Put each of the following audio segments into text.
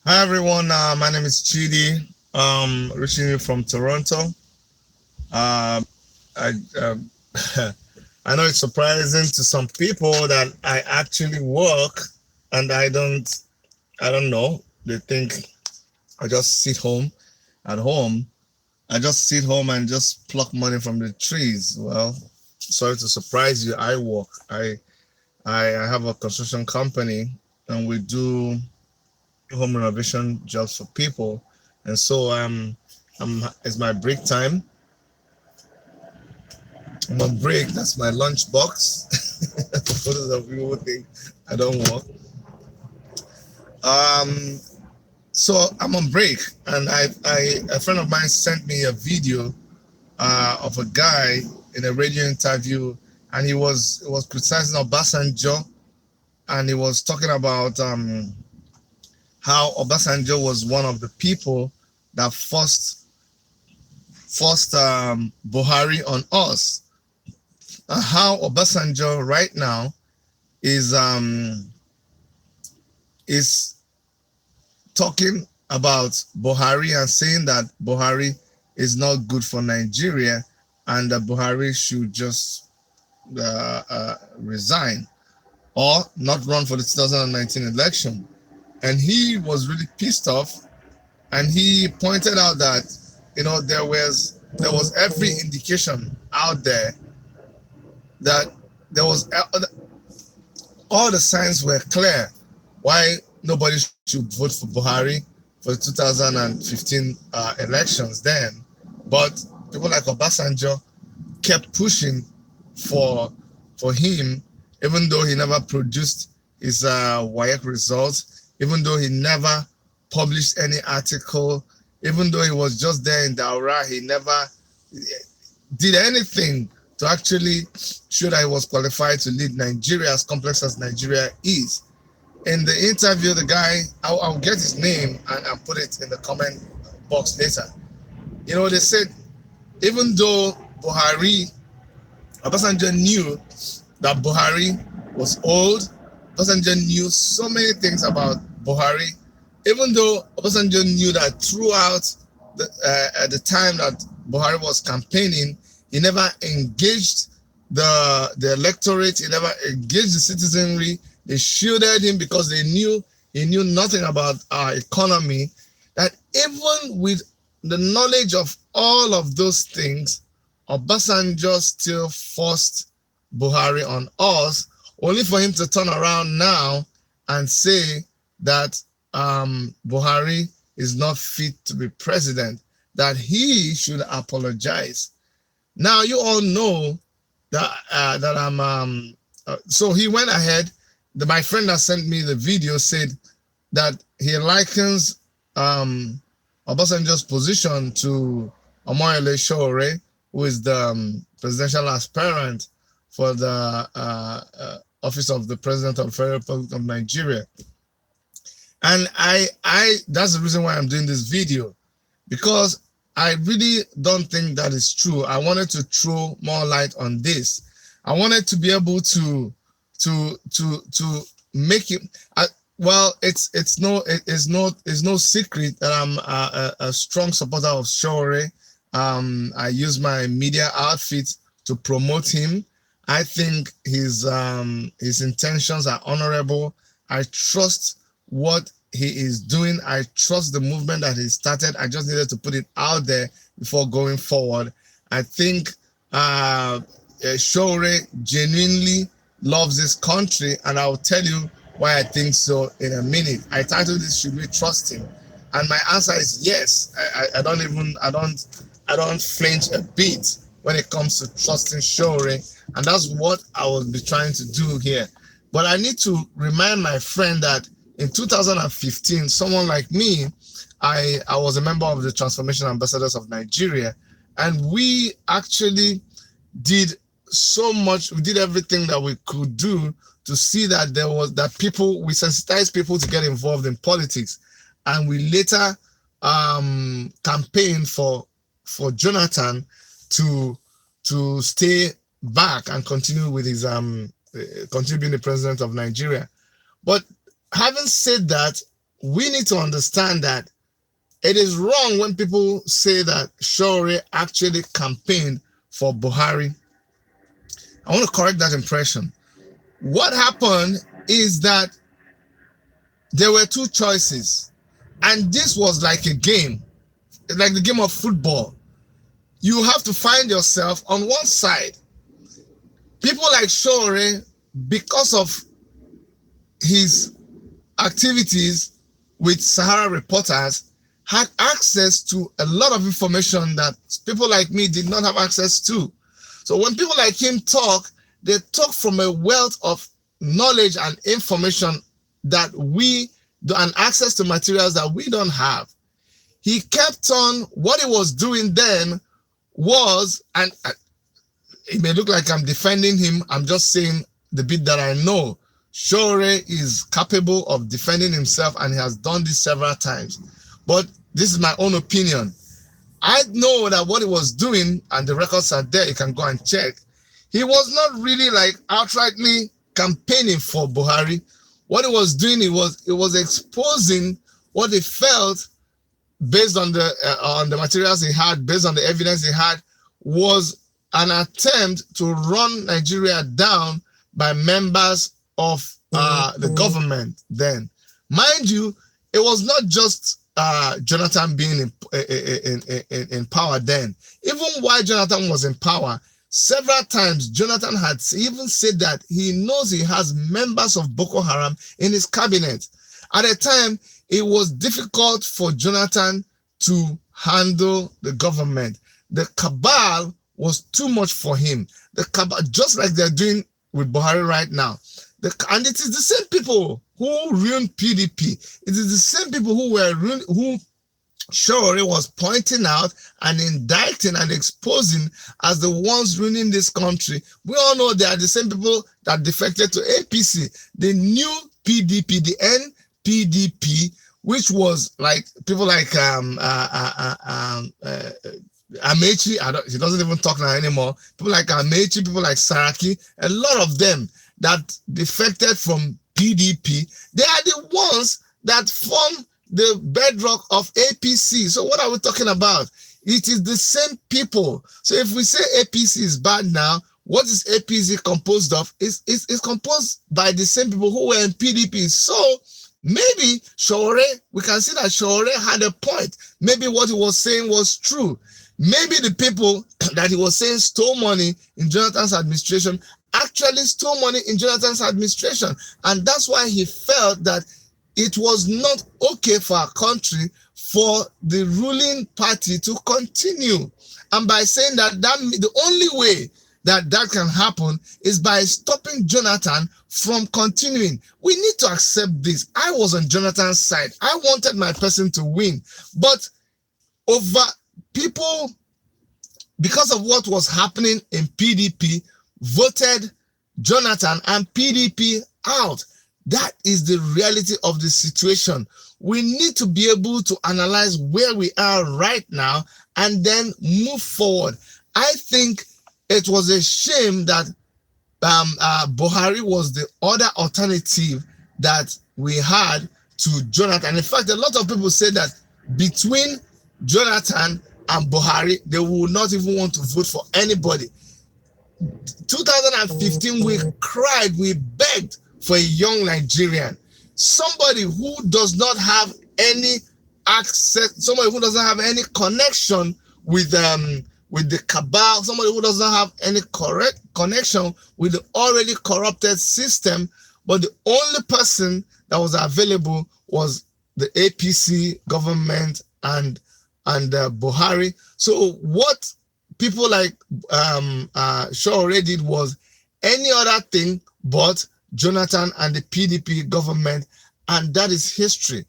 Hi everyone, my name is Chidi. Reaching you from Toronto. Uh, I uh, I know it's surprising to some people that I actually work, and I don't know. They think I just sit home at home. I just sit home and just pluck money from the trees. Well, sorry to surprise you. I work. I have a construction company, and we do home renovation jobs for people. And so it's my break time. I'm on break. That's my lunch box. For those of you who think I don't work. Um, so I'm on break, and I a friend of mine sent me a video of a guy in a radio interview, and he was criticizing Obasanjo, and he was talking about how Obasanjo was one of the people that forced Buhari on us. How Obasanjo right now is um, is talking about Buhari and saying that Buhari is not good for Nigeria and that Buhari should just resign or not run for the 2019 election. And he was really pissed off, and he pointed out that there was every indication out there that there was all the signs were clear why nobody should vote for Buhari for the 2015 elections then. But people like Obasanjo kept pushing for him, even though he never produced his WAEC results, even though he never published any article, even though he was just there in Daura, he never did anything to actually show that he was qualified to lead Nigeria, as complex as Nigeria is. In the interview, the guy, I'll get his name and I'll put it in the comment box later. They said even though Obasanjo knew that Buhari was old, Obasanjo knew so many things about Buhari, even though Obasanjo knew that throughout at the time that Buhari was campaigning, he never engaged the electorate, he never engaged the citizenry. They shielded him because they knew he knew nothing about our economy. That even with the knowledge of all of those things, Obasanjo still forced Buhari on us, only for him to turn around now and say that Buhari is not fit to be president, that he should apologize. Now you all know that I'm. So he went ahead. My friend that sent me the video said that he likens Obasanjo's position to Omoyele Sowore, who is the presidential aspirant for the office of the President of the Federal Republic of Nigeria. And that's the reason why I'm doing this video, because I really don't think that is true. I wanted to throw more light on this. I wanted to be able to make it. Well, it's no secret that I'm a strong supporter of Sowore. I use my media outfit to promote him. I think his intentions are honorable. I trust what he is doing. I trust the movement that he started. I just needed to put it out there before going forward. I think Sowore genuinely loves this country, and I'll tell you why I think so in a minute. I titled this, "Should we trust him?" And my answer is yes. I don't flinch a bit when it comes to trusting Sowore, and that's what I will be trying to do here. But I need to remind my friend that in 2015, someone like me, I was a member of the Transformation Ambassadors of Nigeria, and we actually did so much. We did everything that we could do to see that we sensitized people to get involved in politics, and we later campaigned for Jonathan to stay back and continue with his continue being the president of Nigeria. But having said that, we need to understand that it is wrong when people say that SOWORE actually campaigned for Buhari. I want to correct that impression. What happened is that there were two choices, and this was like a game, like the game of football. You have to find yourself on one side. People like SOWORE, because of his activities with Sahara Reporters, had access to a lot of information that people like me did not have access to. So when people like him talk, they talk from a wealth of knowledge and information that we do, and access to materials that we don't have. He kept on, what he was doing then was, and it may look like I'm defending him, I'm just saying the bit that I know. SOWORE is capable of defending himself, and he has done this several times. But this is my own opinion. I know that what he was doing, and the records are there, you can go and check. He was not really like outrightly campaigning for Buhari. What he was doing, it was exposing what he felt based on the materials he had, based on the evidence he had, was an attempt to run Nigeria down by members of the government then. Mind you, it was not just Jonathan being in power then. Even while Jonathan was in power, several times Jonathan had even said that he knows he has members of Boko Haram in his cabinet. At a time, it was difficult for Jonathan to handle the government. The cabal was too much for him. The cabal, just like they're doing with Buhari right now. And it is the same people who ruined PDP. It is the same people who SOWORE was pointing out and indicting and exposing as the ones ruining this country. We all know they are the same people that defected to APC. The new PDP, the NPDP, which was like people like Amechi, he doesn't even talk now anymore. People like Amechi, people like Saraki, a lot of them that defected from PDP, they are the ones that form the bedrock of APC. So what are we talking about? It is the same people. So if we say APC is bad now, what is APC composed of? It's composed by the same people who were in PDP. So maybe SOWORE, we can see that SOWORE had a point. Maybe what he was saying was true. Maybe the people that he was saying stole money in Jonathan's administration actually stole money in Jonathan's administration. And that's why he felt that it was not okay for our country for the ruling party to continue. And by saying that, the only way that can happen is by stopping Jonathan from continuing. We need to accept this. I was on Jonathan's side. I wanted my person to win. But over people, because of what was happening in PDP, voted Jonathan and PDP out. That is the reality of the situation. We need to be able to analyze where we are right now and then move forward. I think it was a shame that Buhari was the other alternative that we had to Jonathan. In fact, a lot of people say that between Jonathan and Buhari, they will not even want to vote for anybody. 2015, we cried, we begged for a young Nigerian, somebody who does not have any access, somebody who doesn't have any connection with the cabal, somebody who doesn't have any correct connection with the already corrupted system. But the only person that was available was the APC government and Buhari. So what people like SOWORE did was any other thing but Jonathan and the PDP government, and that is history.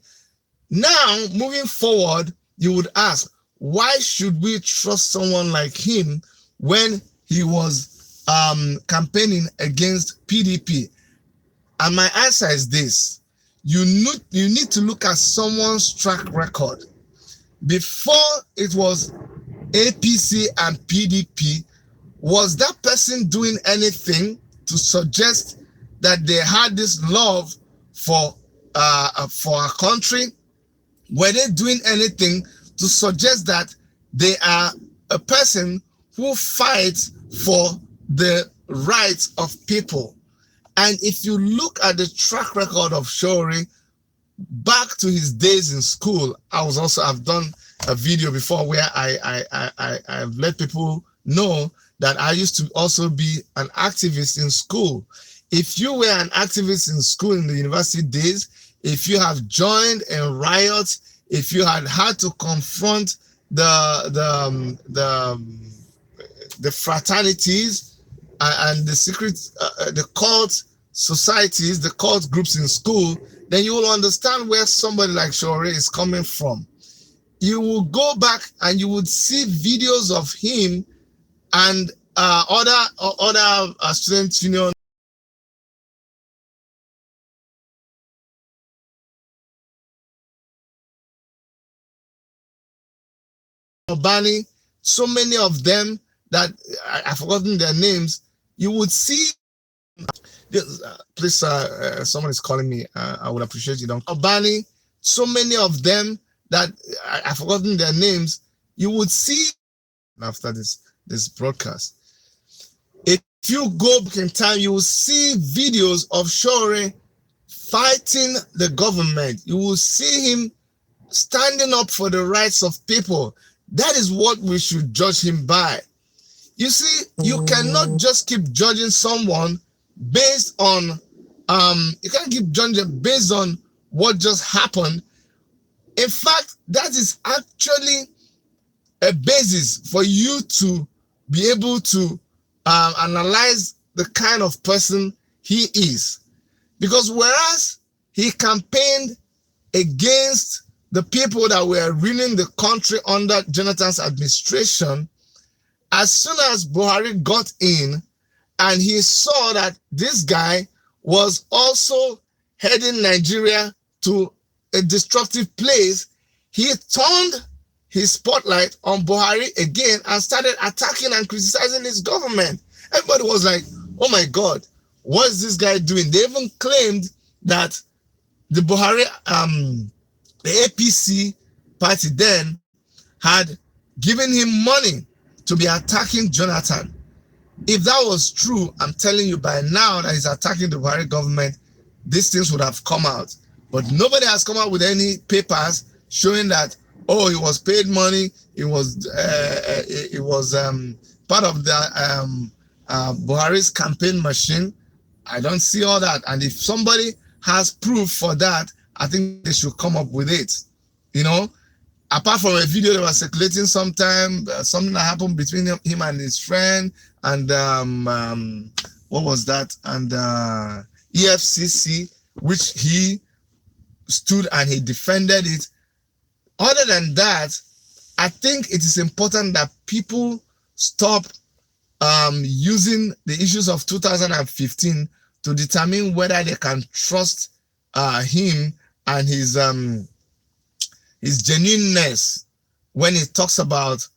Now, moving forward, you would ask, why should we trust someone like him when he was campaigning against PDP? And my answer is this. You need to look at someone's track record. Before it was APC and PDP, was that person doing anything to suggest that they had this love for for our country? Were they doing anything to suggest that they are a person who fights for the rights of people? And if you look at the track record of SOWORE back to his days in school, I've done a video before where I've let people know that I used to also be an activist in school. If you were an activist in school in the university days, if you have joined in riots, if you had to confront the fraternities and the secret, the cult societies, the cult groups in school, then you will understand where somebody like SOWORE is coming from. You will go back and you would see videos of him and other student union Bani, so many of them that I've forgotten their names. You would see, please, someone is calling me. I would appreciate you. Don't Bani, so many of them that I've forgotten their names. You would see after this broadcast. If you go back in time, you will see videos of SOWORE fighting the government. You will see him standing up for the rights of people. That is what we should judge him by. You see, you cannot just keep judging someone based on, you can't keep judging based on what just happened. In fact, that is actually a basis for you to be able to analyze the kind of person he is. Because whereas he campaigned against the people that were ruling the country under Jonathan's administration, as soon as Buhari got in and he saw that this guy was also heading Nigeria to a destructive place, he turned his spotlight on Buhari again and started attacking and criticizing his government. Everybody was like, oh my God, what is this guy doing? They even claimed that the Buhari, the APC party then had given him money to be attacking Jonathan. If that was true, I'm telling you by now that he's attacking the Buhari government, these things would have come out. But nobody has come out with any papers showing that, oh, he was paid money, it was part of the Buhari's campaign machine. I don't see all that. And if somebody has proof for that, I think they should come up with it. You know, apart from a video that was circulating sometime, something that happened between him and his friend, and what was that? And EFCC, which he stood and he defended it. Other than that, I think it is important that people stop using the issues of 2015 to determine whether they can trust him and his genuineness when he talks about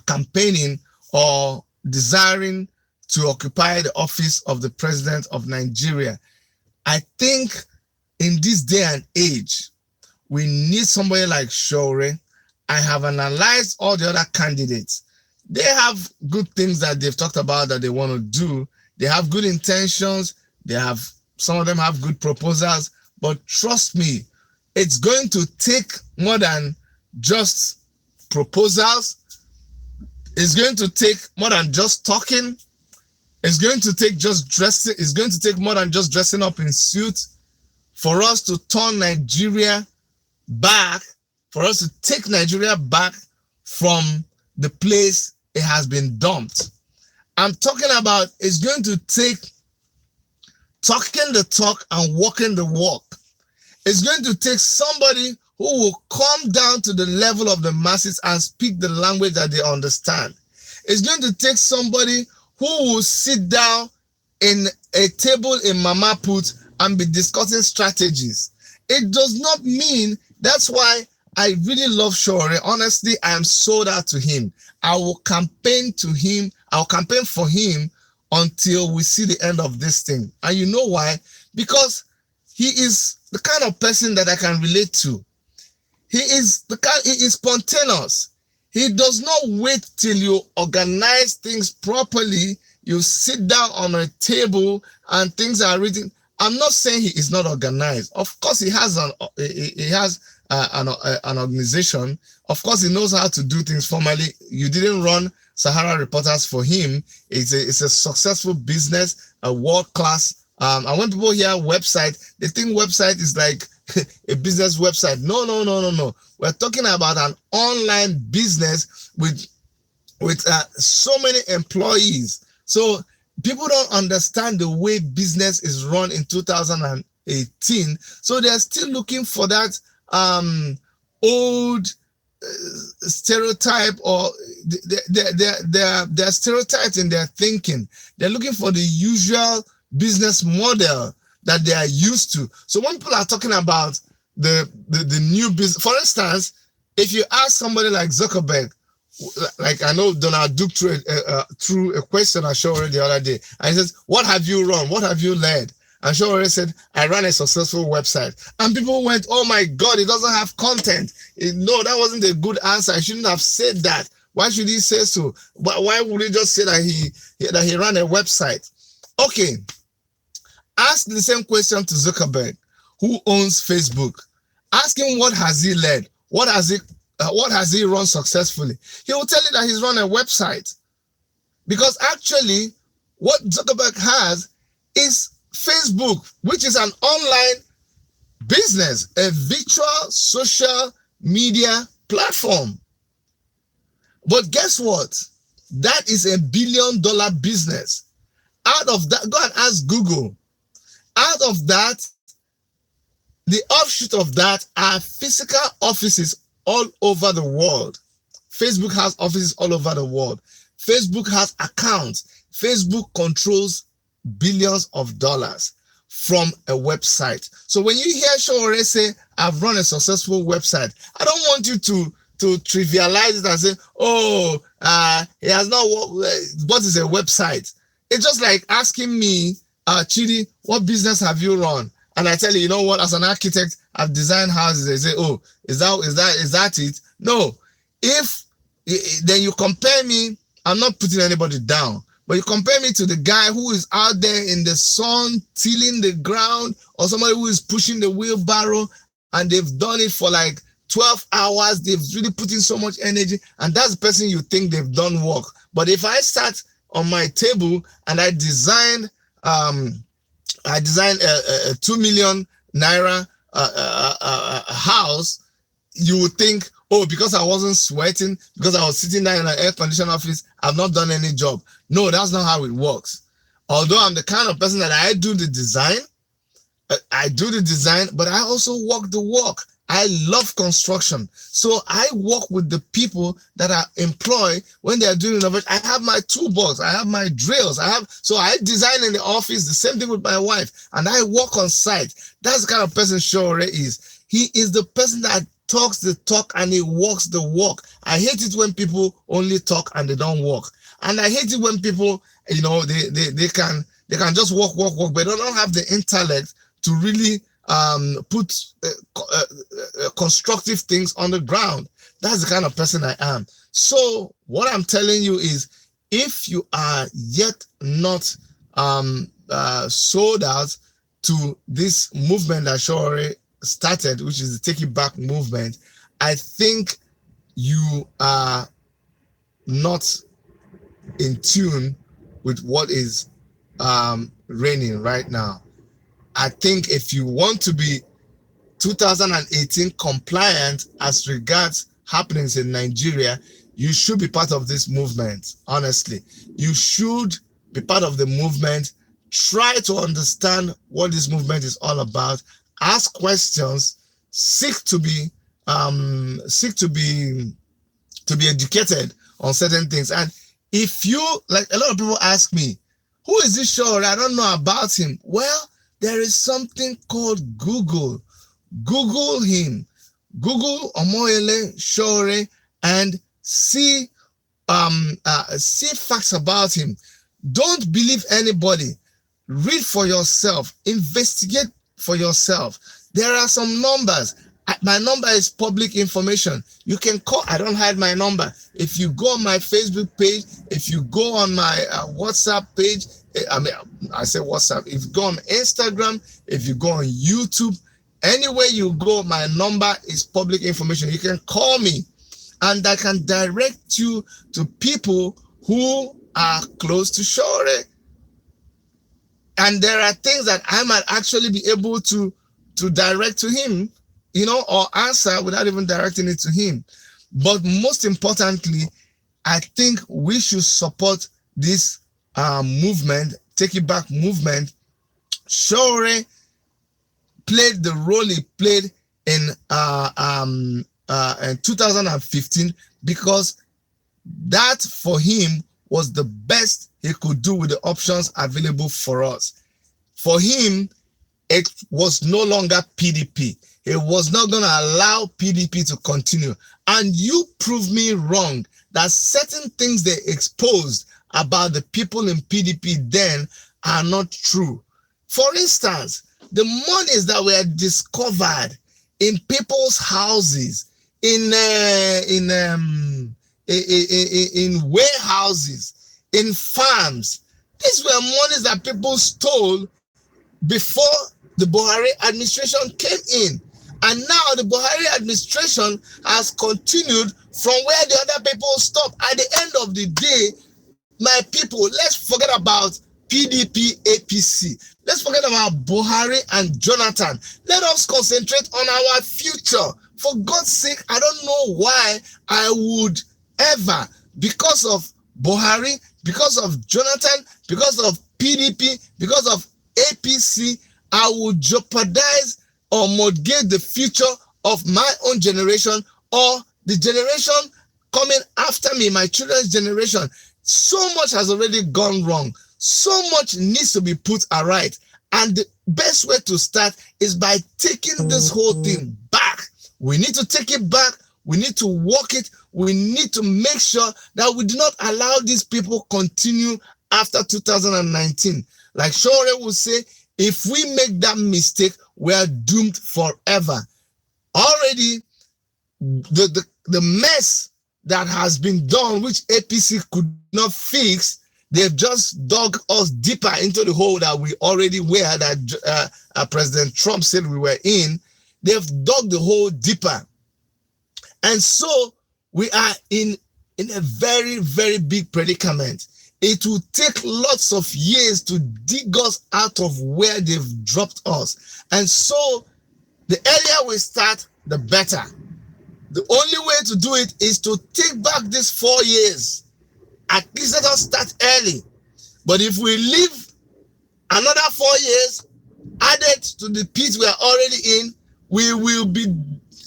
campaigning or desiring to occupy the office of the president of Nigeria. I think in this day and age, we need somebody like SOWORE. I have analyzed all the other candidates. They have good things that they've talked about that they want to do. They have good intentions. Some of them have good proposals, but trust me, it's going to take more than just proposals. It's going to take more than just talking. It's going to take just dressing. It's going to take more than just dressing up in suits for us to turn Nigeria back, for us to take Nigeria back from the place it has been dumped. I'm talking about it's going to take talking the talk and walking the walk. It's going to take somebody who will come down to the level of the masses and speak the language that they understand. It's going to take somebody who will sit down in a table in Mama Put and be discussing strategies. It does not mean, that's why I really love SOWORE. Honestly, I am sold out to him. I will campaign to him. I'll campaign for him until we see the end of this thing. And you know why? because he is the kind of person that I can relate to. He is spontaneous. He does not wait till you organize things properly. You sit down on a table and things are written. I'm not saying he is not organized. Of course, he has an organization. Of course, he knows how to do things formally. You didn't run Sahara Reporters for him. It's a successful business, a world class. And when people hear website, they think website is like a business website. No. We're talking about an online business with so many employees. So people don't understand the way business is run in 2018. So they're still looking for that old stereotype, or they're stereotyped in their thinking. They're looking for the usual business model that they are used to. So when people are talking about the new business, for instance, if you ask somebody like Zuckerberg, like I know Donald Duke threw a question at Showore the other day, and he says, "What have you run? What have you led?" And Showore said, "I ran a successful website." And people went, "Oh my God, it doesn't have content." No, that wasn't a good answer. I shouldn't have said that. Why should he say so? Why would he just say that he ran a website? Okay, ask the same question to Zuckerberg, who owns Facebook. Ask him, what has he led? What has he run successfully? He will tell you that he's run a website. Because actually, what Zuckerberg has is Facebook, which is an online business, a virtual social media platform. But guess what? That is $1 billion business. Out of that, go and ask Google. Out of that, the offshoot of that are physical offices all over the world. Facebook has offices all over the world. Facebook has accounts. Facebook controls billions of dollars from a website. So when you hear Showore say, "I've run a successful website," I don't want you to trivialize it and say, "Oh, he has not. What is a website?" It's just like asking me, "Chidi, what business have you run?" And I tell you, "You know what? As an architect, I've designed houses." They say, "Oh, is that it?" No. If then you compare me, I'm not putting anybody down, but you compare me to the guy who is out there in the sun tilling the ground, or somebody who is pushing the wheelbarrow, and they've done it for like 12 hours. They've really put in so much energy, and that's the person you think they've done work. But if I sat on my table and I designed a 2 million naira house, you would think, "Oh, because I wasn't sweating, because I was sitting there in an air-conditioned office, I've not done any job." No, that's not how it works. Although I'm the kind of person that I do the design, but I also walk the walk. I love construction. So I work with the people that are employed when they are doing innovation. I have my toolbox, I have my drills, so I design in the office, the same thing with my wife, and I work on site. That's the kind of person Showore is. He is the person that talks the talk and he walks the walk. I hate it when people only talk and they don't walk. And I hate it when people, they can just walk, but they don't have the intellect to really put constructive things on the ground. That's the kind of person I am. So what I'm telling you is, if you are yet not sold out to this movement that Showore started, which is the Take It Back movement, I think you are not in tune with what is reigning right now. I think if you want to be 2018 compliant as regards happenings in Nigeria, you should be part of this movement. Honestly, you should be part of the movement. Try to understand what this movement is all about. Ask questions. Seek to be educated on certain things. And if you, like a lot of people ask me, "Who is this Showore? I don't know about him." Well, there is something called Google. Google him. Google Omoyele Showore and see facts about him. Don't believe anybody. Read for yourself. Investigate for yourself. There are some numbers. My number is public information. You can call. I don't hide my number. If you go on my Facebook page, if you go on my WhatsApp page, I say WhatsApp. If you go on Instagram, if you go on YouTube, anywhere you go, my number is public information. You can call me, and I can direct you to people who are close to SOWORE. And there are things that I might actually be able to direct to him, or answer without even directing it to him. But most importantly, I think we should support this movement, Take It Back movement. SOWORE played the role he played in 2015 because that for him was the best he could do with the options available for us. For him, it was no longer PDP. He was not going to allow PDP to continue. And you proved me wrong that certain things they exposed about the people in PDP then are not true. For instance, the monies that were discovered in people's houses, in warehouses, in farms, these were monies that people stole before the Buhari administration came in. And now the Buhari administration has continued from where the other people stopped. At the end of the day, my people, let's forget about PDP, APC. Let's forget about Buhari and Jonathan. Let us concentrate on our future. For God's sake, I don't know why I would ever, because of Buhari, because of Jonathan, because of PDP, because of APC, I would jeopardize or mortgage the future of my own generation or the generation coming after me, my children's generation. So much has already gone wrong. So much needs to be put aright. And the best way to start is by taking this whole thing back. We need to take it back. We need to walk it. We need to make sure that we do not allow these people continue after 2019. Like SOWORE will say, if we make that mistake, we are doomed forever. Already, the mess that has been done, which APC could not fix, they've just dug us deeper into the hole that we already were, that President Trump said we were in. They've dug the hole deeper. And so we are in a very, very big predicament. It will take lots of years to dig us out of where they've dropped us. And so the earlier we start, the better. The only way to do it is to take back these 4 years. At least let us start early. But if we leave another 4 years added to the pit we are already in,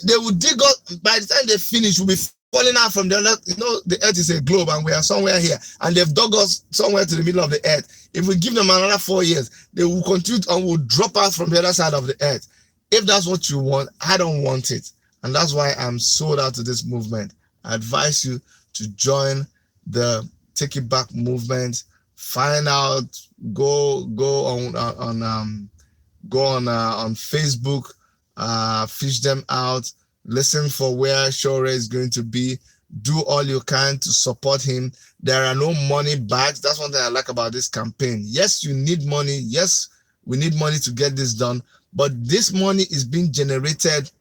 they will dig us. By the time they finish, we'll be falling out from the other. The earth is a globe and we are somewhere here. And they've dug us somewhere to the middle of the earth. If we give them another 4 years, they will continue and will drop us from the other side of the earth. If that's what you want, I don't want it. And that's why I'm sold out to this movement. I advise you to join the Take It Back movement. Find out, go on Facebook, fish them out, listen for where SOWORE is going to be. Do all you can to support him. There are no money bags. That's one thing I like about this campaign. Yes, you need money. Yes, we need money to get this done. But this money is being generated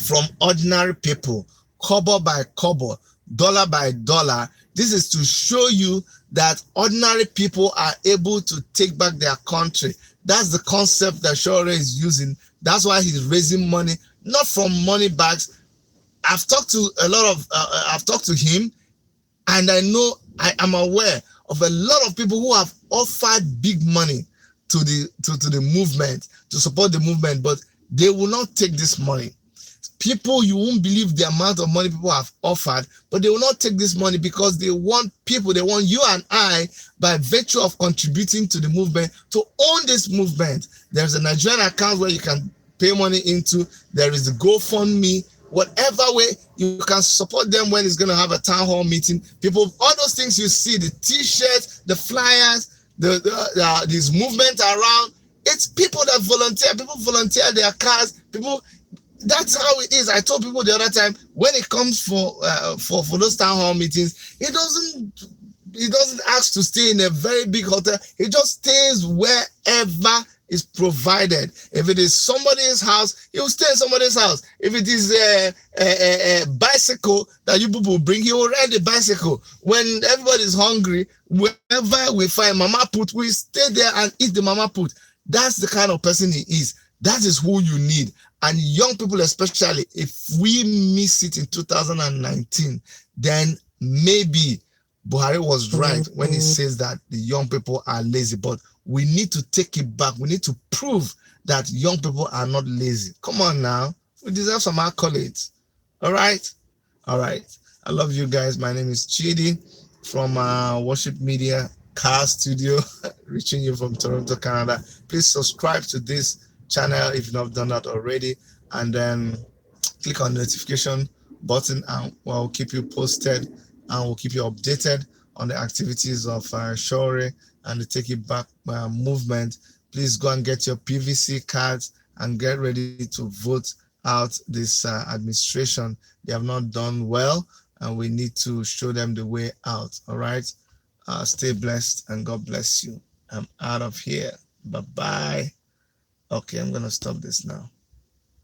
from ordinary people, kobo by kobo, dollar by dollar. This is to show you that ordinary people are able to take back their country. That's the concept that SOWORE is using. That's why he's raising money, not from money bags. I've talked to I've talked to him, and I am aware of a lot of people who have offered big money to the movement, to support the movement, but they will not take this money. People, you won't believe the amount of money people have offered, but they will not take this money because they want people, they want you and I, by virtue of contributing to the movement, to own this movement. There's a Nigerian account where you can pay money into. There is the GoFundMe. Whatever way you can support them when it's going to have a town hall meeting. People, all those things you see, the t-shirts, the flyers, these movements around. It's people that volunteer. People volunteer their cars. People. That's how it is. I told people the other time, when it comes for those town hall meetings, he doesn't ask to stay in a very big hotel. He just stays wherever is provided. If it is somebody's house, he will stay in somebody's house. If it is a bicycle that you people bring, he will ride the bicycle. When everybody is hungry, wherever we find mama put, we stay there and eat the mama put. That's the kind of person he is. That is who you need. And young people especially, if we miss it in 2019, then maybe Buhari was right when he says that the young people are lazy. But we need to take it back. We need to prove that young people are not lazy. Come on now. We deserve some accolades. All right? All right. I love you guys. My name is Chidi from Worship Media Car Studio, reaching you from Toronto, Canada. Please subscribe to this channel if you've not done that already, and then click on the notification button, and we'll keep you posted and we'll keep you updated on the activities of SOWORE and the Take It Back movement. Please go and get your PVC cards and get ready to vote out this administration. They have not done well, and we need to show them the way out. All right. Stay blessed and God bless you. I'm out of here. Bye-bye. Okay, I'm going to stop this now.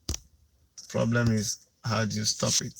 The problem is, how do you stop it?